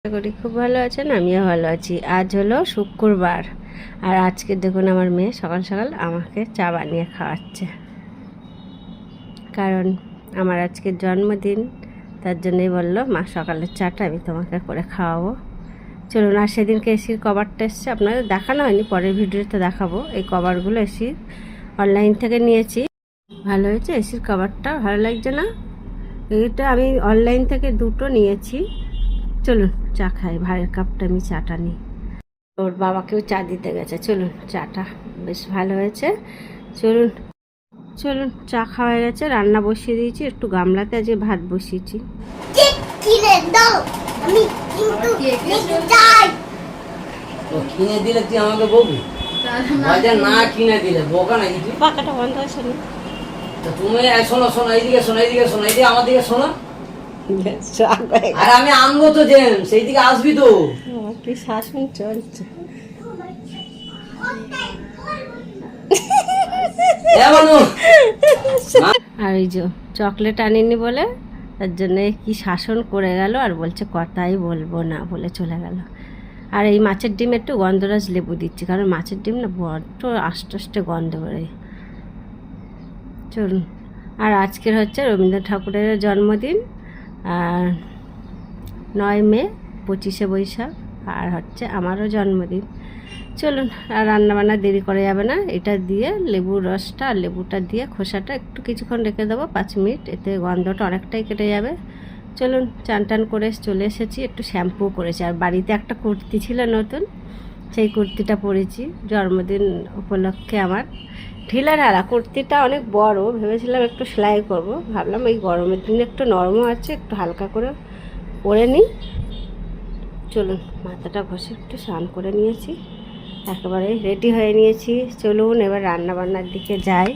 আশা করি খুব ভালো আছেন, আমিও ভালো আছি। আজ হলো শুক্রবার, আর আজকে দেখুন আমার মেয়ে সকাল সকাল আমাকে চা বানিয়ে খাওয়াচ্ছে, কারণ আমার আজকে জন্মদিন। তার জন্যই বললো মা সকালের চাটা আমি তোমাকে করে খাওয়াবো। চলুন। আর সেদিনকে এসির কভারটা এসছে, আপনাদের দেখানো হয়নি, পরের ভিডিওতে দেখাবো। এই কভারগুলো এসির অনলাইন থেকে নিয়েছি। ভালো হয়েছে এসির কভারটা, ভালো লাগছে না? এইটা আমি অনলাইন থেকে দুটো নিয়েছি। চলুন চা খাই, ভাইয়ের কাপটা আমি চাটা নিই। ওর বাবাকেও চা দিতে গেছে। চলুন, চাটা বেশ ভালো হয়েছে। চলুন চলুন, চা খাওয়া হয়ে গেছে, রান্না বসিয়ে দিয়েছি। একটু গামলাতে আজকে ভাত বসিয়েছি। কিনে দিলে তুই আমাকে বলবি, না কিনে দিলে বোকা নাকি তুই? পাখাটা বন্ধ হয়েছে না? তুমি শোনো শোনো, এইদিকে শোনো, এইদিকে শোনো, এইদিকে আমার দিকে শোনো। আর আমি আনবো তো জেন, সেই দিকে আসবি তো। কি শাসন চলছে। আর এই যে চকলেট আনিনি বলে তার জন্য কি শাসন করে গেল, আর বলছে কথাই বলবো না বলে চলে গেল। আর এই মাছের ডিম একটু গন্ধরাজ লেবু দিচ্ছি, কারণ মাছের ডিম না বড্ড আস্তে আস্তে গন্ধ করে। চলুন। আর আজকের হচ্ছে রবীন্দ্রনাথ ঠাকুরের জন্মদিন, আর 9 মে, 25শে বৈশাখ, আর হচ্ছে আমারও জন্মদিন। চলুন, আর রান্নাবান্না দেরি করা যাবে না। এটা দিয়ে লেবুর রসটা আর লেবুটা দিয়ে খোসাটা একটু কিছুক্ষণ রেখে দেবো, 5 মিনিট, এতে গন্ধটা অনেকটাই কেটে যাবে। চলুন, চান টান করে চলে এসেছি, একটু শ্যাম্পু করেছি। আর বাড়িতে একটা কুর্তি ছিল নতুন, সেই কুর্তিটা পরেছি জন্মদিন উপলক্ষে। আমার ঢিলা ঢালা কুর্তিটা অনেক বড়, ভেবেছিলাম একটু সেলাই করব, ভাবলাম এই গরমের দিনে একটু নরমও আছে, একটু হালকা করে পরে নিই। চলুন, মাথাটা ঘষে একটু স্নান করে নিয়েছি, একেবারে রেডি হয়ে নিয়েছি। চলুন এবার রান্না বান্নার দিকে যাই।